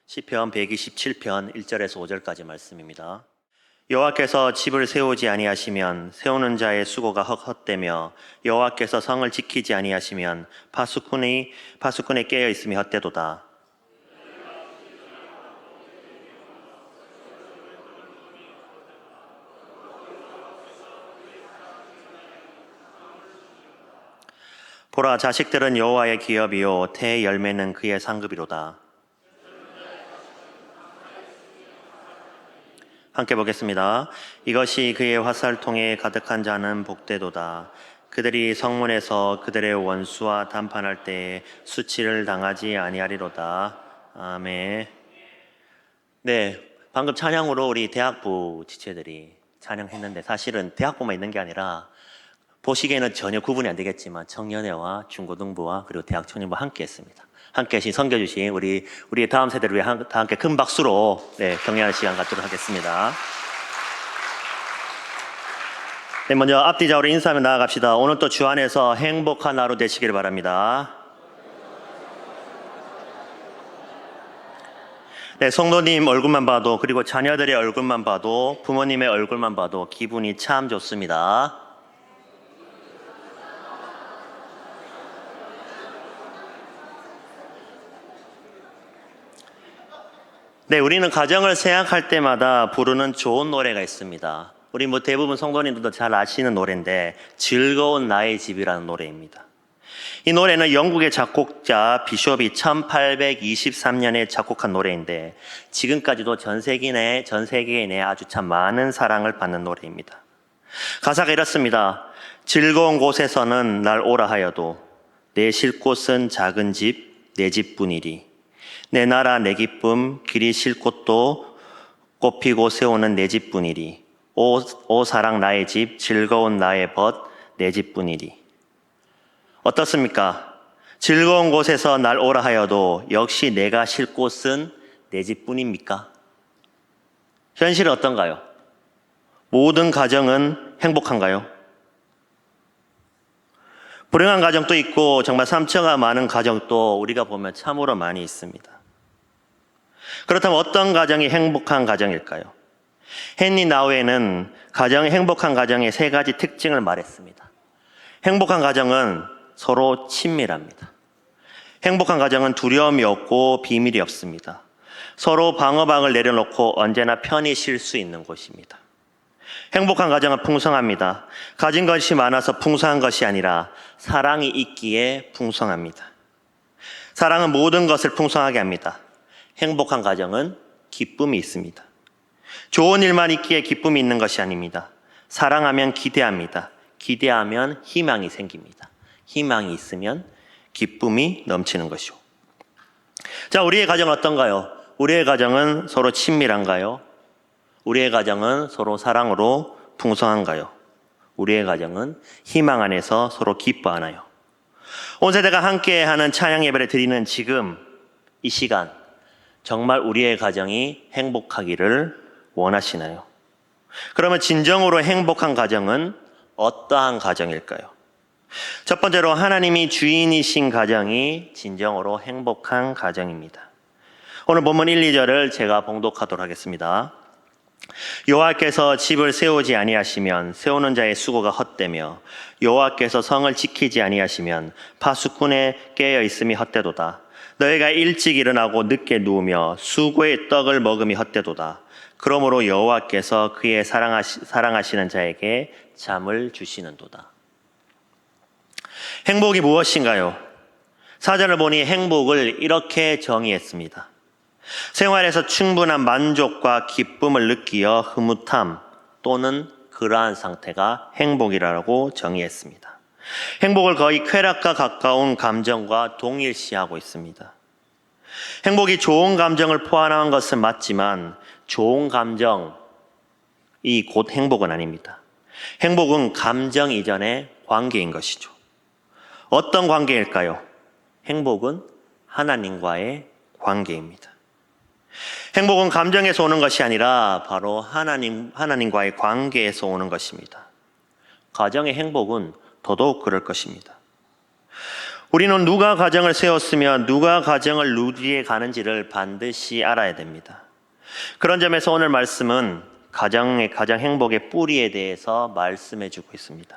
시편 127편 1절에서 5절까지 말씀입니다. 여호와께서 집을 세우지 아니하시면 세우는 자의 수고가 헛되며 여호와께서 성을 지키지 아니하시면 파수꾼이 깨어 있음이 헛되도다. 보라, 자식들은 여호와의 기업이요 태의 열매는 그의 상급이로다. 함께 보겠습니다. 이것이 그의 화살통에 가득한 자는 복되도다. 그들이 성문에서 그들의 원수와 담판할 때에 수치를 당하지 아니하리로다. 아멘. 네, 방금 찬양으로 우리 대학부 지체들이 찬양했는데 사실은 대학부만 있는 게 아니라 보시기에는 전혀 구분이 안 되겠지만 청년회와 중고등부와 그리고 대학 청년부 함께 했습니다. 함께 섬겨주신 우리의 다음 세대를 위해 다 함께 큰 박수로 격려하는 시간 갖도록 하겠습니다. 네, 먼저 앞뒤 좌우로 인사하며 나아갑시다. 오늘 또 주 안에서 행복한 하루 되시길 바랍니다. 네, 성도님 얼굴만 봐도 그리고 자녀들의 얼굴만 봐도 부모님의 얼굴만 봐도 기분이 참 좋습니다. 네, 우리는 가정을 생각할 때마다 부르는 좋은 노래가 있습니다. 우리 대부분 성도님들도 잘 아시는 노래인데 즐거운 나의 집이라는 노래입니다. 이 노래는 영국의 작곡자 비숍이 1823년에 작곡한 노래인데 지금까지도 전 세계 내에 아주 참 많은 사랑을 받는 노래입니다. 가사가 이렇습니다. 즐거운 곳에서는 날 오라 하여도 내 쉴 곳은 작은 집, 내 집뿐이리. 내 나라 내 기쁨 길이 쉴 곳도 꽃피고 세우는 내 집뿐이리. 오 사랑 나의 집 즐거운 나의 벗 내 집뿐이리. 어떻습니까? 즐거운 곳에서 날 오라 하여도 역시 내가 쉴 곳은 내 집뿐입니까? 현실은 어떤가요? 모든 가정은 행복한가요? 불행한 가정도 있고 정말 상처가 많은 가정도 우리가 보면 참으로 많이 있습니다. 그렇다면 어떤 가정이 행복한 가정일까요? 헨리 나우에는 행복한 가정의 세 가지 특징을 말했습니다. 행복한 가정은 서로 친밀합니다. 행복한 가정은 두려움이 없고 비밀이 없습니다. 서로 방어막을 내려놓고 언제나 편히 쉴 수 있는 곳입니다. 행복한 가정은 풍성합니다. 가진 것이 많아서 풍성한 것이 아니라 사랑이 있기에 풍성합니다. 사랑은 모든 것을 풍성하게 합니다. 행복한 가정은 기쁨이 있습니다. 좋은 일만 있기에 기쁨이 있는 것이 아닙니다. 사랑하면 기대합니다. 기대하면 희망이 생깁니다. 희망이 있으면 기쁨이 넘치는 것이죠. 자, 우리의 가정은 어떤가요? 우리의 가정은 서로 친밀한가요? 우리의 가정은 서로 사랑으로 풍성한가요? 우리의 가정은 희망 안에서 서로 기뻐하나요? 온 세대가 함께하는 찬양 예배를 드리는 지금 이 시간 정말 우리의 가정이 행복하기를 원하시나요? 그러면 진정으로 행복한 가정은 어떠한 가정일까요? 첫 번째로 하나님이 주인이신 가정이 진정으로 행복한 가정입니다. 오늘 본문 1, 2절을 제가 봉독하도록 하겠습니다. 여호와께서 집을 세우지 아니하시면 세우는 자의 수고가 헛되며 여호와께서 성을 지키지 아니하시면 파수꾼에 깨어 있음이 헛되도다. 너희가 일찍 일어나고 늦게 누우며 수고의 떡을 먹음이 헛되도다. 그러므로 여호와께서 그의 사랑하시는 자에게 잠을 주시는도다. 행복이 무엇인가요? 사전을 보니 행복을 이렇게 정의했습니다. 생활에서 충분한 만족과 기쁨을 느끼어 흐뭇함 또는 그러한 상태가 행복이라고 정의했습니다. 행복을 거의 쾌락과 가까운 감정과 동일시하고 있습니다. 행복이 좋은 감정을 포함한 것은 맞지만 좋은 감정이 곧 행복은 아닙니다. 행복은 감정 이전의 관계인 것이죠. 어떤 관계일까요? 행복은 하나님과의 관계입니다. 행복은 감정에서 오는 것이 아니라 바로 하나님과의 관계에서 오는 것입니다. 가정의 행복은 더더욱 그럴 것입니다. 우리는 누가 가정을 세웠으며 누가 가정을 누리에 가는지를 반드시 알아야 됩니다. 그런 점에서 오늘 말씀은 가정 행복의 뿌리에 대해서 말씀해 주고 있습니다.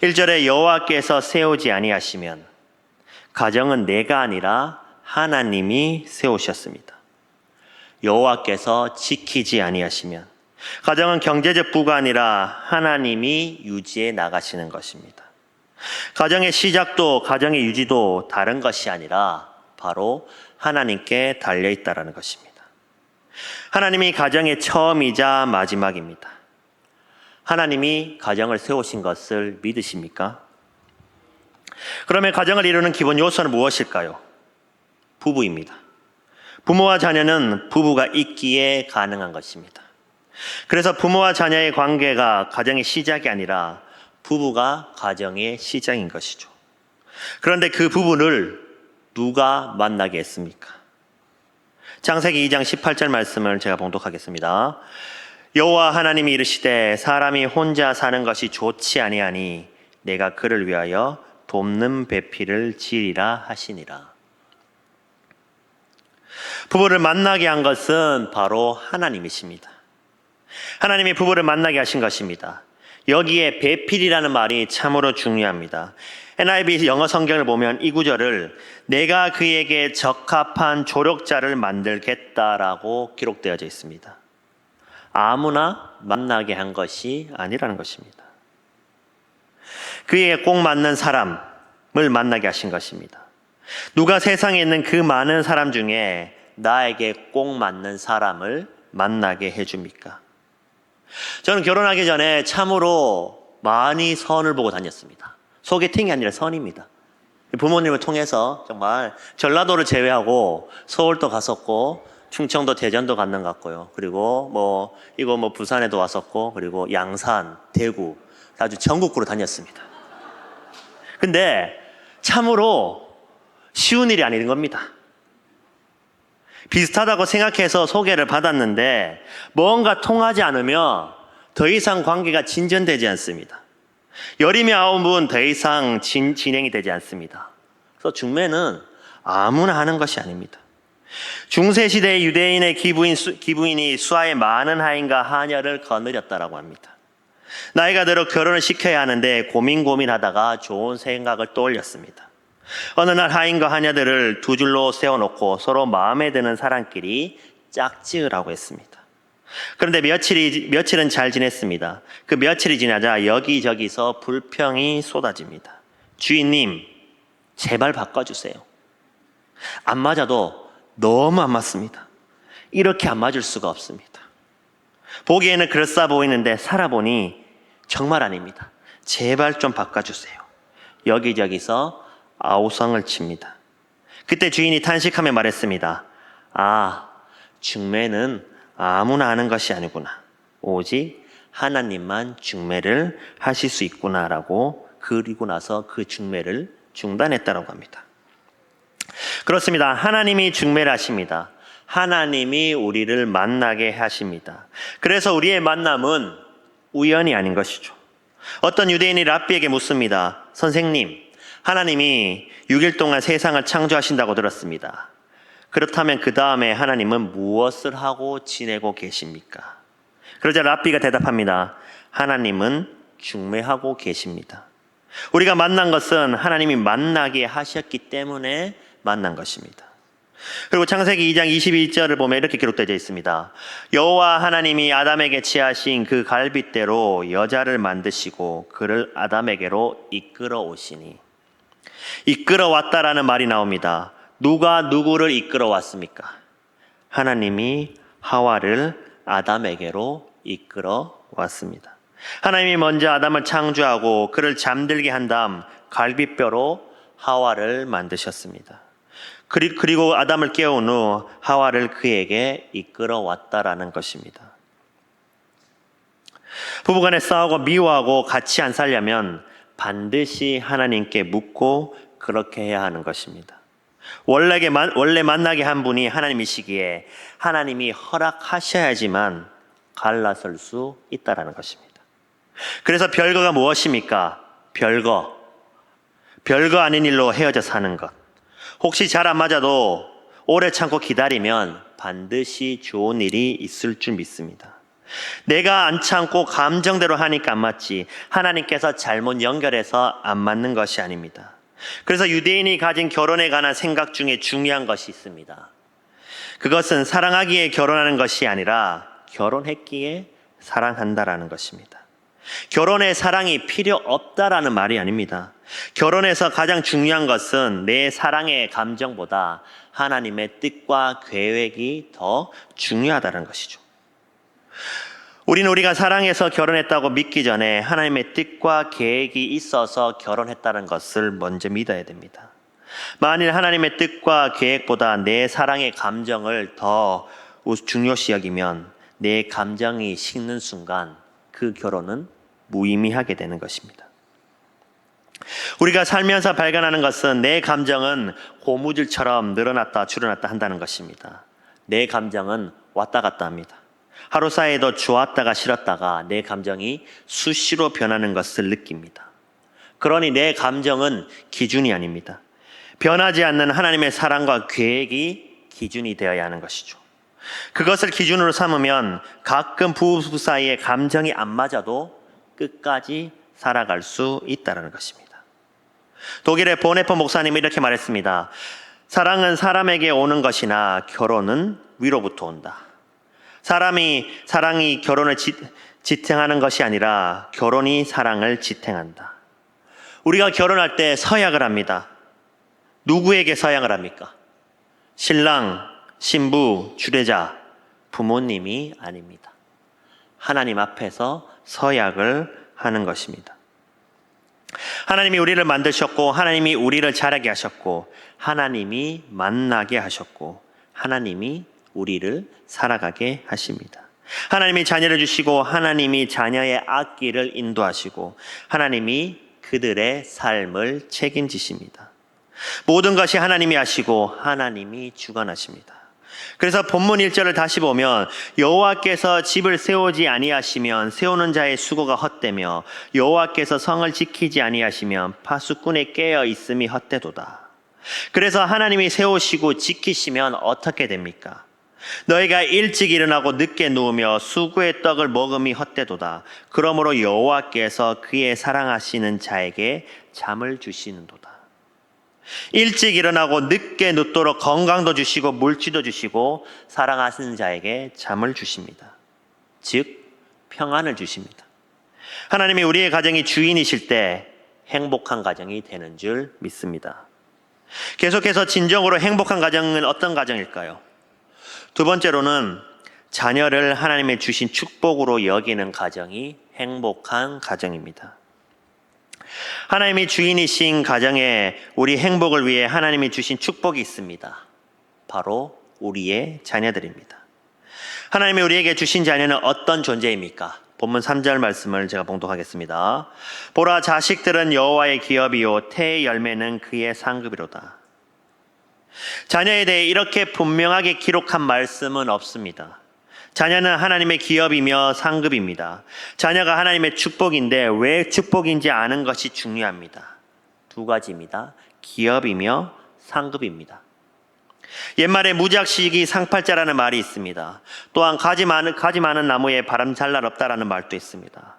1절에 여호와께서 세우지 아니하시면 가정은 내가 아니라 하나님이 세우셨습니다. 여호와께서 지키지 아니하시면 가정은 경제적 부가 아니라 하나님이 유지해 나가시는 것입니다. 가정의 시작도 가정의 유지도 다른 것이 아니라 바로 하나님께 달려 있다는 것입니다. 하나님이 가정의 처음이자 마지막입니다. 하나님이 가정을 세우신 것을 믿으십니까? 그러면 가정을 이루는 기본 요소는 무엇일까요? 부부입니다. 부모와 자녀는 부부가 있기에 가능한 것입니다. 그래서 부모와 자녀의 관계가 가정의 시작이 아니라 부부가 가정의 시작인 것이죠. 그런데 그 부부를 누가 만나게 했습니까? 창세기 2장 18절 말씀을 제가 봉독하겠습니다. 여호와 하나님이 이르시되 사람이 혼자 사는 것이 좋지 아니하니 내가 그를 위하여 돕는 배필을 지으리라 하시니라. 부부를 만나게 한 것은 바로 하나님이십니다. 하나님이 부부를 만나게 하신 것입니다. 여기에 배필이라는 말이 참으로 중요합니다. NIV 영어 성경을 보면 이 구절을 내가 그에게 적합한 조력자를 만들겠다라고 기록되어져 있습니다. 아무나 만나게 한 것이 아니라는 것입니다. 그에게 꼭 맞는 사람을 만나게 하신 것입니다. 누가 세상에 있는 그 많은 사람 중에 나에게 꼭 맞는 사람을 만나게 해줍니까? 저는 결혼하기 전에 참으로 많이 선을 보고 다녔습니다. 소개팅이 아니라 선입니다. 부모님을 통해서 정말 전라도를 제외하고 서울도 갔었고 충청도 대전도 갔는 것 같고요. 그리고 부산에도 왔었고 그리고 양산, 대구 아주 전국구로 다녔습니다. 근데 참으로 쉬운 일이 아닌 겁니다. 비슷하다고 생각해서 소개를 받았는데 뭔가 통하지 않으면 더 이상 관계가 진전되지 않습니다. 열이면 아홉은 더 이상 진행이 되지 않습니다. 그래서 중매는 아무나 하는 것이 아닙니다. 중세시대의 유대인의 기부인이 수하에 많은 하인과 하녀를 거느렸다라고 합니다. 나이가 들어 결혼을 시켜야 하는데 고민하다가 좋은 생각을 떠올렸습니다. 어느 날 하인과 하녀들을 두 줄로 세워놓고 서로 마음에 드는 사람끼리 짝지으라고 했습니다. 그런데 며칠은 잘 지냈습니다. 그 며칠이 지나자 여기저기서 불평이 쏟아집니다. 주인님, 제발 바꿔주세요. 안 맞아도 너무 안 맞습니다. 이렇게 안 맞을 수가 없습니다. 보기에는 그럴싸 보이는데 살아보니 정말 아닙니다. 제발 좀 바꿔주세요. 여기저기서 아우성을 칩니다. 그때 주인이 탄식하며 말했습니다. 중매는 아무나 하는 것이 아니구나. 오직 하나님만 중매를 하실 수 있구나라고 그리고 나서 그 중매를 중단했다고 합니다. 그렇습니다. 하나님이 중매를 하십니다. 하나님이 우리를 만나게 하십니다. 그래서 우리의 만남은 우연이 아닌 것이죠. 어떤 유대인이 랍비에게 묻습니다. 선생님, 하나님이 6일 동안 세상을 창조하신다고 들었습니다. 그렇다면 그 다음에 하나님은 무엇을 하고 지내고 계십니까? 그러자 랍비가 대답합니다. 하나님은 중매하고 계십니다. 우리가 만난 것은 하나님이 만나게 하셨기 때문에 만난 것입니다. 그리고 창세기 2장 22절을 보면 이렇게 기록되어 있습니다. 여호와 하나님이 아담에게 취하신 그 갈빗대로 여자를 만드시고 그를 아담에게로 이끌어 오시니. 이끌어 왔다라는 말이 나옵니다. 누가 누구를 이끌어 왔습니까? 하나님이 하와를 아담에게로 이끌어 왔습니다. 하나님이 먼저 아담을 창조하고 그를 잠들게 한 다음 갈빗뼈로 하와를 만드셨습니다. 그리고 아담을 깨운 후 하와를 그에게 이끌어 왔다라는 것입니다. 부부간에 싸우고 미워하고 같이 안 살려면 반드시 하나님께 묻고 그렇게 해야 하는 것입니다. 원래 만나게 한 분이 하나님이시기에 하나님이 허락하셔야지만 갈라설 수 있다라는 것입니다. 그래서 별거가 무엇입니까? 별거 별거 아닌 일로 헤어져 사는 것. 혹시 잘 안 맞아도 오래 참고 기다리면 반드시 좋은 일이 있을 줄 믿습니다. 내가 안 참고 감정대로 하니까 안 맞지 하나님께서 잘못 연결해서 안 맞는 것이 아닙니다. 그래서 유대인이 가진 결혼에 관한 생각 중에 중요한 것이 있습니다. 그것은 사랑하기에 결혼하는 것이 아니라 결혼했기에 사랑한다라는 것입니다. 결혼에 사랑이 필요 없다라는 말이 아닙니다. 결혼에서 가장 중요한 것은 내 사랑의 감정보다 하나님의 뜻과 계획이 더 중요하다는 것이죠. 우리는 우리가 사랑해서 결혼했다고 믿기 전에 하나님의 뜻과 계획이 있어서 결혼했다는 것을 먼저 믿어야 됩니다. 만일 하나님의 뜻과 계획보다 내 사랑의 감정을 더 중요시 여기면 내 감정이 식는 순간 그 결혼은 무의미하게 되는 것입니다. 우리가 살면서 발견하는 것은 내 감정은 고무줄처럼 늘어났다 줄어났다 한다는 것입니다. 내 감정은 왔다 갔다 합니다. 하루 사이에도 좋았다가 싫었다가 내 감정이 수시로 변하는 것을 느낍니다. 그러니 내 감정은 기준이 아닙니다. 변하지 않는 하나님의 사랑과 계획이 기준이 되어야 하는 것이죠. 그것을 기준으로 삼으면 가끔 부부 사이에 감정이 안 맞아도 끝까지 살아갈 수 있다는 것입니다. 독일의 보네퍼 목사님이 이렇게 말했습니다. 사랑은 사람에게 오는 것이나 결혼은 위로부터 온다. 사랑이 결혼을 지탱하는 것이 아니라 결혼이 사랑을 지탱한다. 우리가 결혼할 때 서약을 합니다. 누구에게 서약을 합니까? 신랑, 신부, 주례자, 부모님이 아닙니다. 하나님 앞에서 서약을 하는 것입니다. 하나님이 우리를 만드셨고 하나님이 우리를 자라게 하셨고 하나님이 만나게 하셨고 하나님이 우리를 살아가게 하십니다. 하나님이 자녀를 주시고 하나님이 자녀의 앞길을 인도하시고 하나님이 그들의 삶을 책임지십니다. 모든 것이 하나님이 하시고 하나님이 주관하십니다. 그래서 본문 1절을 다시 보면 여호와께서 집을 세우지 아니하시면 세우는 자의 수고가 헛되며 여호와께서 성을 지키지 아니하시면 파수꾼의 깨어 있음이 헛되도다. 그래서 하나님이 세우시고 지키시면 어떻게 됩니까? 너희가 일찍 일어나고 늦게 누우며 수구의 떡을 먹음이 헛되도다. 그러므로 여호와께서 그의 사랑하시는 자에게 잠을 주시는도다. 일찍 일어나고 늦게 눕도록 건강도 주시고 물질도 주시고 사랑하시는 자에게 잠을 주십니다. 즉 평안을 주십니다. 하나님이 우리의 가정이 주인이실 때 행복한 가정이 되는 줄 믿습니다. 계속해서 진정으로 행복한 가정은 어떤 가정일까요? 두 번째로는 자녀를 하나님의 주신 축복으로 여기는 가정이 행복한 가정입니다. 하나님이 주인이신 가정에 우리 행복을 위해 하나님이 주신 축복이 있습니다. 바로 우리의 자녀들입니다. 하나님이 우리에게 주신 자녀는 어떤 존재입니까? 본문 3절 말씀을 제가 봉독하겠습니다. 보라, 자식들은 여호와의 기업이요 태의 열매는 그의 상급이로다. 자녀에 대해 이렇게 분명하게 기록한 말씀은 없습니다. 자녀는 하나님의 기업이며 상급입니다. 자녀가 하나님의 축복인데 왜 축복인지 아는 것이 중요합니다. 두 가지입니다. 기업이며 상급입니다. 옛말에 무작시기 상팔자라는 말이 있습니다. 또한 가지 많은 나무에 바람 잘 날 없다라는 말도 있습니다.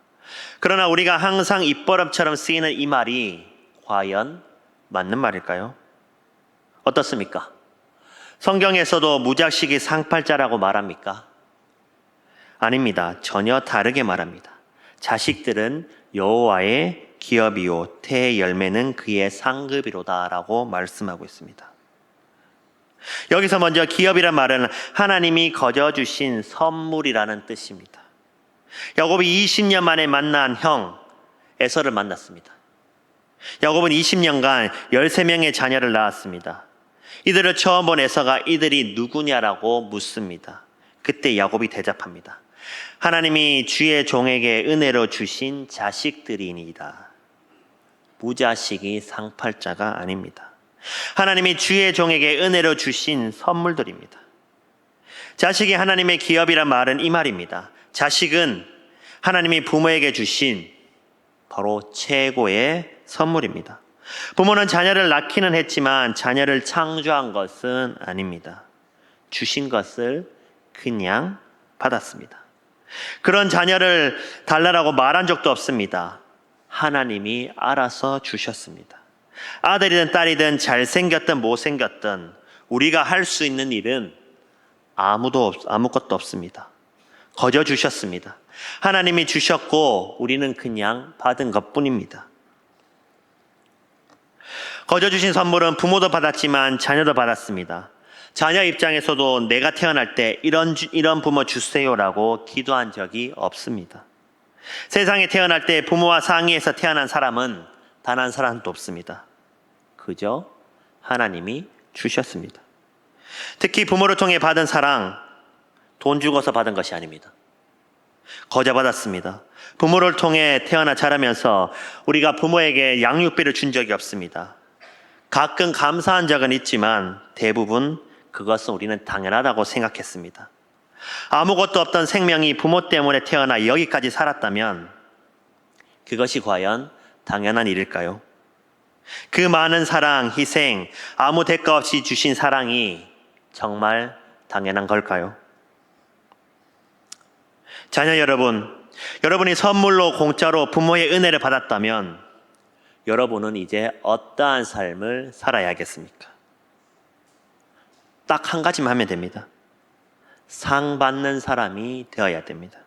그러나 우리가 항상 입버릇처럼 쓰이는 이 말이 과연 맞는 말일까요? 어떻습니까? 성경에서도 무작시기 상팔자라고 말합니까? 아닙니다. 전혀 다르게 말합니다. 자식들은 여호와의 기업이요 태의 열매는 그의 상급이로다라고 말씀하고 있습니다. 여기서 먼저 기업이란 말은 하나님이 거저 주신 선물이라는 뜻입니다. 야곱이 20년 만에 만난 형 에서를 만났습니다. 야곱은 20년간 13명의 자녀를 낳았습니다. 이들을 처음 본 에서가 이들이 누구냐라고 묻습니다. 그때 야곱이 대답합니다. 하나님이 주의 종에게 은혜로 주신 자식들이니이다. 무자식이 상팔자가 아닙니다. 하나님이 주의 종에게 은혜로 주신 선물들입니다. 자식이 하나님의 기업이란 말은 이 말입니다. 자식은 하나님이 부모에게 주신 바로 최고의 선물입니다. 부모는 자녀를 낳기는 했지만 자녀를 창조한 것은 아닙니다. 주신 것을 그냥 받았습니다. 그런 자녀를 달라라고 말한 적도 없습니다. 하나님이 알아서 주셨습니다. 아들이든 딸이든 잘생겼든 못생겼든 우리가 할 수 있는 일은 아무것도 없습니다. 거저 주셨습니다. 하나님이 주셨고 우리는 그냥 받은 것뿐입니다. 거저 주신 선물은 부모도 받았지만 자녀도 받았습니다. 자녀 입장에서도 내가 태어날 때 이런 부모 주세요라고 기도한 적이 없습니다. 세상에 태어날 때 부모와 상의해서 태어난 사람은 단 한 사람도 없습니다. 그저 하나님이 주셨습니다. 특히 부모를 통해 받은 사랑, 돈 주고서 받은 것이 아닙니다. 거저 받았습니다. 부모를 통해 태어나 자라면서 우리가 부모에게 양육비를 준 적이 없습니다. 가끔 감사한 적은 있지만 대부분 그것은 우리는 당연하다고 생각했습니다. 아무것도 없던 생명이 부모 때문에 태어나 여기까지 살았다면 그것이 과연 당연한 일일까요? 그 많은 사랑, 희생, 아무 대가 없이 주신 사랑이 정말 당연한 걸까요? 자녀 여러분, 여러분이 선물로 공짜로 부모의 은혜를 받았다면 여러분은 이제 어떠한 삶을 살아야겠습니까? 딱 한 가지만 하면 됩니다. 상 받는 사람이 되어야 됩니다.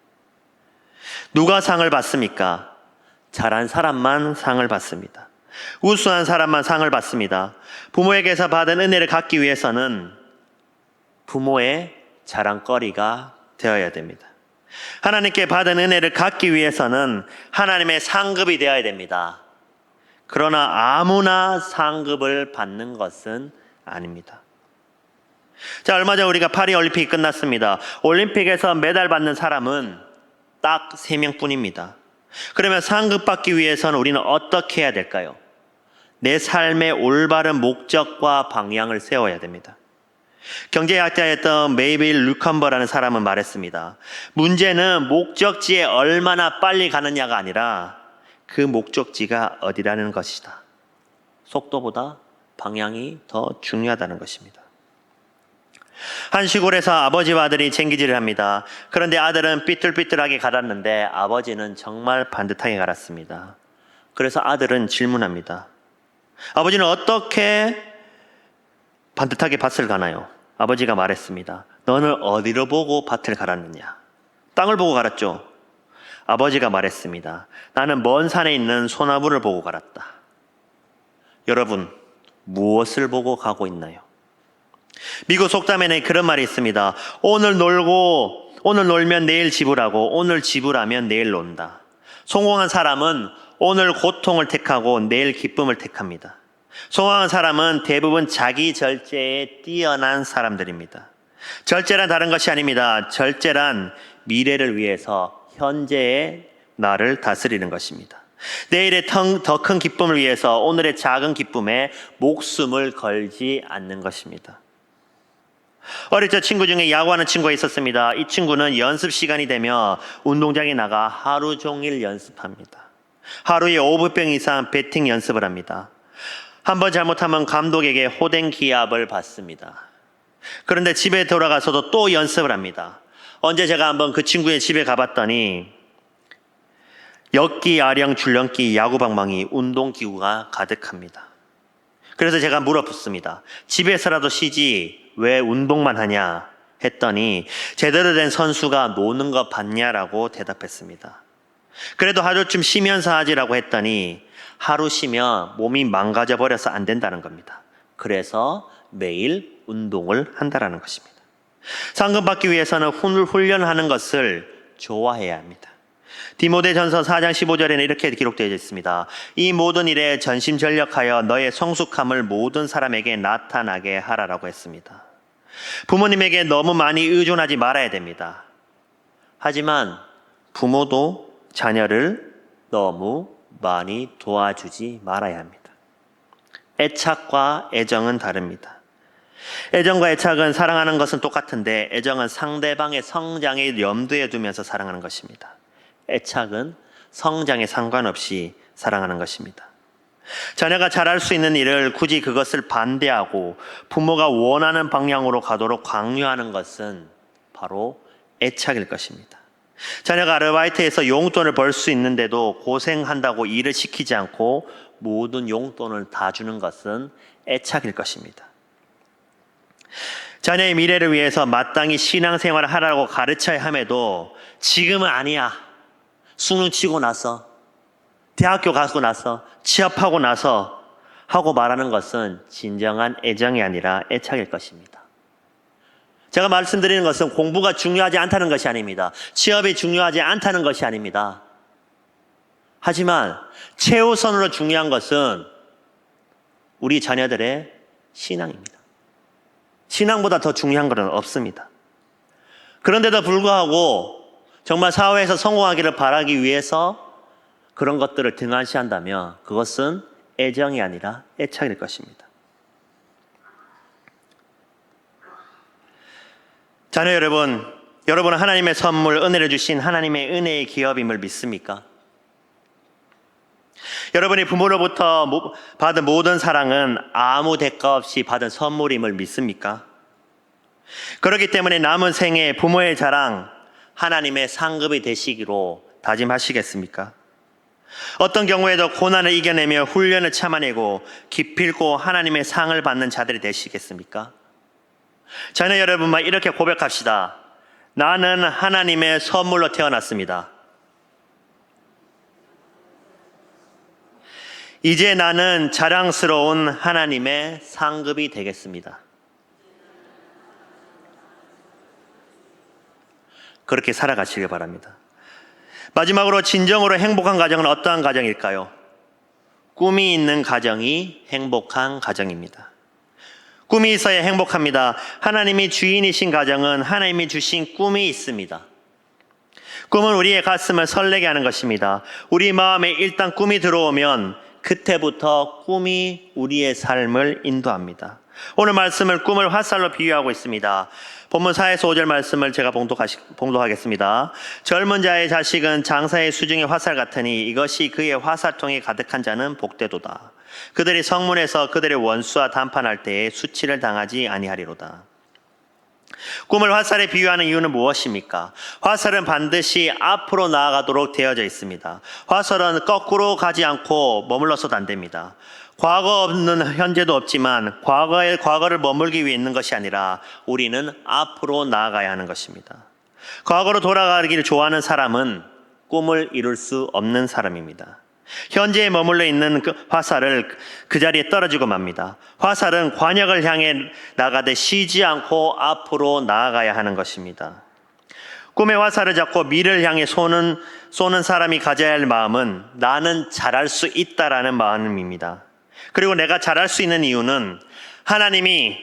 누가 상을 받습니까? 잘한 사람만 상을 받습니다. 우수한 사람만 상을 받습니다. 부모에게서 받은 은혜를 갖기 위해서는 부모의 자랑거리가 되어야 됩니다. 하나님께 받은 은혜를 갖기 위해서는 하나님의 상급이 되어야 됩니다. 그러나 아무나 상급을 받는 것은 아닙니다. 자, 얼마 전 우리가 파리 올림픽이 끝났습니다. 올림픽에서 메달 받는 사람은 딱 3명뿐입니다. 그러면 상급 받기 위해서는 우리는 어떻게 해야 될까요? 내 삶의 올바른 목적과 방향을 세워야 됩니다. 경제학자였던 메이빌 루컨버라는 사람은 말했습니다. 문제는 목적지에 얼마나 빨리 가느냐가 아니라 그 목적지가 어디라는 것이다. 속도보다 방향이 더 중요하다는 것입니다. 한 시골에서 아버지와 아들이 쟁기질을 합니다. 그런데 아들은 삐뚤삐뚤하게 갈았는데 아버지는 정말 반듯하게 갈았습니다. 그래서 아들은 질문합니다. 아버지는 어떻게 반듯하게 밭을 가나요? 아버지가 말했습니다. 너는 어디로 보고 밭을 갈았느냐? 땅을 보고 갈았죠. 아버지가 말했습니다. 나는 먼 산에 있는 소나무를 보고 갈았다. 여러분, 무엇을 보고 가고 있나요? 미국 속담에는 그런 말이 있습니다. 오늘 놀면 내일 지불하고 오늘 지불하면 내일 논다. 성공한 사람은 오늘 고통을 택하고 내일 기쁨을 택합니다. 성공한 사람은 대부분 자기 절제에 뛰어난 사람들입니다. 절제란 다른 것이 아닙니다. 절제란 미래를 위해서 현재의 나를 다스리는 것입니다. 내일의 더 큰 기쁨을 위해서 오늘의 작은 기쁨에 목숨을 걸지 않는 것입니다. 어릴 적 친구 중에 야구하는 친구가 있었습니다. 이 친구는 연습 시간이 되면 운동장에 나가 하루 종일 연습합니다. 하루에 500병 이상 배팅 연습을 합니다. 한번 잘못하면 감독에게 호된 기합을 받습니다. 그런데 집에 돌아가서도 또 연습을 합니다. 언제 제가 한번 그 친구의 집에 가봤더니 역기, 아령, 줄넘기, 야구방망이, 운동기구가 가득합니다. 그래서 제가 물어봤습니다. 집에서라도 쉬지 왜 운동만 하냐 했더니 제대로 된 선수가 노는 거 봤냐라고 대답했습니다. 그래도 하루쯤 쉬면서 하지라고 했더니 하루 쉬면 몸이 망가져 버려서 안 된다는 겁니다. 그래서 매일 운동을 한다는 것입니다. 상금 받기 위해서는 훈련하는 것을 좋아해야 합니다. 디모데전서 4장 15절에는 이렇게 기록되어 있습니다. 이 모든 일에 전심전력하여 너의 성숙함을 모든 사람에게 나타나게 하라라고 했습니다. 부모님에게 너무 많이 의존하지 말아야 됩니다. 하지만 부모도 자녀를 너무 많이 도와주지 말아야 합니다. 애착과 애정은 다릅니다. 애정과 애착은 사랑하는 것은 똑같은데 애정은 상대방의 성장에 염두에 두면서 사랑하는 것입니다. 애착은 성장에 상관없이 사랑하는 것입니다. 자녀가 잘할 수 있는 일을 굳이 그것을 반대하고 부모가 원하는 방향으로 가도록 강요하는 것은 바로 애착일 것입니다. 자녀가 아르바이트해서 용돈을 벌 수 있는데도 고생한다고 일을 시키지 않고 모든 용돈을 다 주는 것은 애착일 것입니다. 자녀의 미래를 위해서 마땅히 신앙생활을 하라고 가르쳐야 함에도 지금은 아니야. 수능 치고 나서, 대학교 가고 나서, 취업하고 나서 하고 말하는 것은 진정한 애정이 아니라 애착일 것입니다. 제가 말씀드리는 것은 공부가 중요하지 않다는 것이 아닙니다. 취업이 중요하지 않다는 것이 아닙니다. 하지만 최우선으로 중요한 것은 우리 자녀들의 신앙입니다. 신앙보다 더 중요한 것은 없습니다. 그런데도 불구하고 정말 사회에서 성공하기를 바라기 위해서 그런 것들을 등한시한다면 그것은 애정이 아니라 애착일 것입니다. 자녀 여러분, 여러분은 하나님의 선물, 은혜를 주신 하나님의 은혜의 기업임을 믿습니까? 여러분이 부모로부터 받은 모든 사랑은 아무 대가 없이 받은 선물임을 믿습니까? 그렇기 때문에 남은 생에 부모의 자랑, 하나님의 상급이 되시기로 다짐하시겠습니까? 어떤 경우에도 고난을 이겨내며 훈련을 참아내고 기필코 하나님의 상을 받는 자들이 되시겠습니까? 자녀 여러분만 이렇게 고백합시다. 나는 하나님의 선물로 태어났습니다. 이제 나는 자랑스러운 하나님의 상급이 되겠습니다. 그렇게 살아가시길 바랍니다. 마지막으로 진정으로 행복한 가정은 어떠한 가정일까요? 꿈이 있는 가정이 행복한 가정입니다. 꿈이 있어야 행복합니다. 하나님이 주인이신 가정은 하나님이 주신 꿈이 있습니다. 꿈은 우리의 가슴을 설레게 하는 것입니다. 우리 마음에 일단 꿈이 들어오면 그때부터 꿈이 우리의 삶을 인도합니다. 오늘 말씀을 꿈을 화살로 비유하고 있습니다. 본문 4에서 5절 말씀을 제가 봉독하겠습니다. 젊은 자의 자식은 장사의 수중의 화살 같으니 이것이 그의 화살통에 가득한 자는 복되도다. 그들이 성문에서 그들의 원수와談판할 때에 수치를 당하지 아니하리로다. 꿈을 화살에 비유하는 이유는 무엇입니까? 화살은 반드시 앞으로 나아가도록 되어져 있습니다. 화살은 거꾸로 가지 않고 머물러서도 안 됩니다. 과거 없는 현재도 없지만 과거를 머물기 위해 있는 것이 아니라 우리는 앞으로 나아가야 하는 것입니다. 과거로 돌아가기를 좋아하는 사람은 꿈을 이룰 수 없는 사람입니다. 현재에 머물러 있는 그 화살을 그 자리에 떨어지고 맙니다. 화살은 관역을 향해 나가되 쉬지 않고 앞으로 나아가야 하는 것입니다. 꿈의 화살을 잡고 미래를 향해 쏘는 사람이 가져야 할 마음은 나는 잘할 수 있다라는 마음입니다. 그리고 내가 잘할 수 있는 이유는 하나님이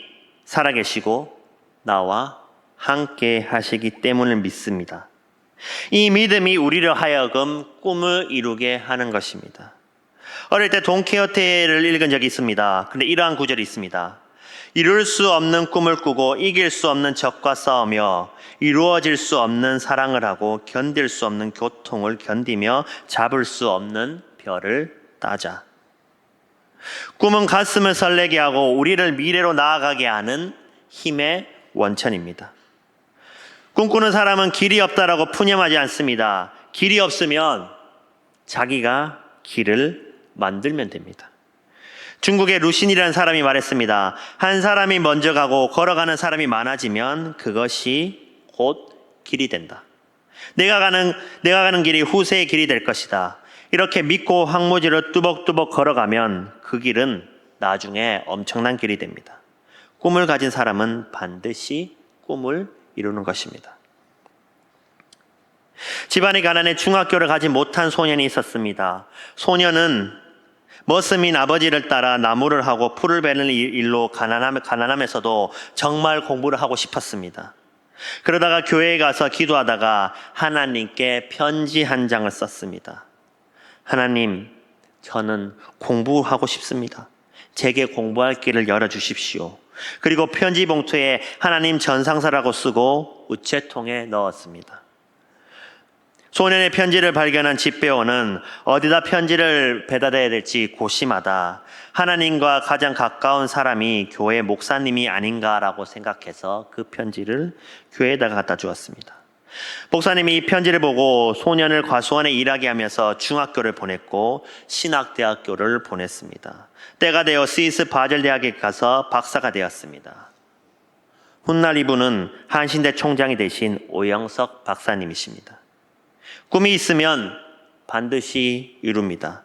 살아계시고 나와 함께 하시기 때문을 믿습니다. 이 믿음이 우리를 하여금 꿈을 이루게 하는 것입니다. 어릴 때 돈키호테를 읽은 적이 있습니다. 그런데 이러한 구절이 있습니다. 이룰 수 없는 꿈을 꾸고 이길 수 없는 적과 싸우며 이루어질 수 없는 사랑을 하고 견딜 수 없는 고통을 견디며 잡을 수 없는 별을 따자. 꿈은 가슴을 설레게 하고 우리를 미래로 나아가게 하는 힘의 원천입니다. 꿈꾸는 사람은 길이 없다라고 푸념하지 않습니다. 길이 없으면 자기가 길을 만들면 됩니다. 중국의 루신이라는 사람이 말했습니다. 한 사람이 먼저 가고 걸어가는 사람이 많아지면 그것이 곧 길이 된다. 내가 가는 길이 후세의 길이 될 것이다. 이렇게 믿고 황무지를 뚜벅뚜벅 걸어가면 그 길은 나중에 엄청난 길이 됩니다. 꿈을 가진 사람은 반드시 꿈을 이루는 것입니다. 집안이 가난해 중학교를 가지 못한 소년이 있었습니다. 소년은 머슴인 아버지를 따라 나무를 하고 풀을 베는 일로 가난하면서도 정말 공부를 하고 싶었습니다. 그러다가 교회에 가서 기도하다가 하나님께 편지 한 장을 썼습니다. 하나님, 저는 공부하고 싶습니다. 제게 공부할 길을 열어주십시오. 그리고 편지 봉투에 하나님 전상사라고 쓰고 우체통에 넣었습니다. 소년의 편지를 발견한 집배원은 어디다 편지를 배달해야 될지 고심하다 하나님과 가장 가까운 사람이 교회 목사님이 아닌가라고 생각해서 그 편지를 교회에다가 갖다 주었습니다. 목사님이 이 편지를 보고 소년을 과수원에 일하게 하면서 중학교를 보냈고 신학대학교를 보냈습니다. 때가 되어 스위스 바젤 대학에 가서 박사가 되었습니다. 훗날 이분은 한신대 총장이 되신 오영석 박사님이십니다. 꿈이 있으면 반드시 이룹니다.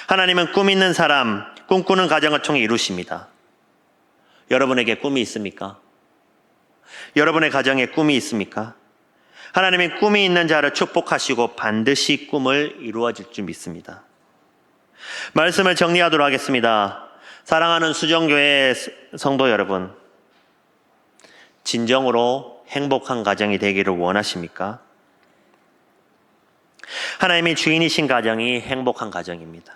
하나님은 꿈 있는 사람, 꿈꾸는 가정을 통해 이루십니다. 여러분에게 꿈이 있습니까? 여러분의 가정에 꿈이 있습니까? 하나님은 꿈이 있는 자를 축복하시고 반드시 꿈을 이루어질 줄 믿습니다. 말씀을 정리하도록 하겠습니다. 사랑하는 수정교회 성도 여러분, 진정으로 행복한 가정이 되기를 원하십니까? 하나님이 주인이신 가정이 행복한 가정입니다.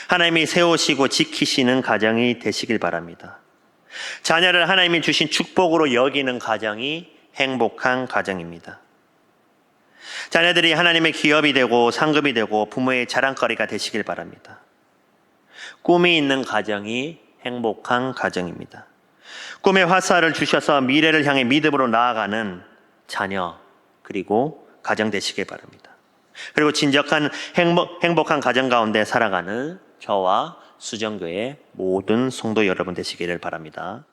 하나님이 세우시고 지키시는 가정이 되시길 바랍니다. 자녀를 하나님이 주신 축복으로 여기는 가정이 행복한 가정입니다. 자녀들이 하나님의 기업이 되고 상급이 되고 부모의 자랑거리가 되시길 바랍니다. 꿈이 있는 가정이 행복한 가정입니다. 꿈의 화살을 주셔서 미래를 향해 믿음으로 나아가는 자녀 그리고 가정 되시길 바랍니다. 그리고 진정한 행복한 가정 가운데 살아가는 저와 수정교회 모든 성도 여러분 되시기를 바랍니다.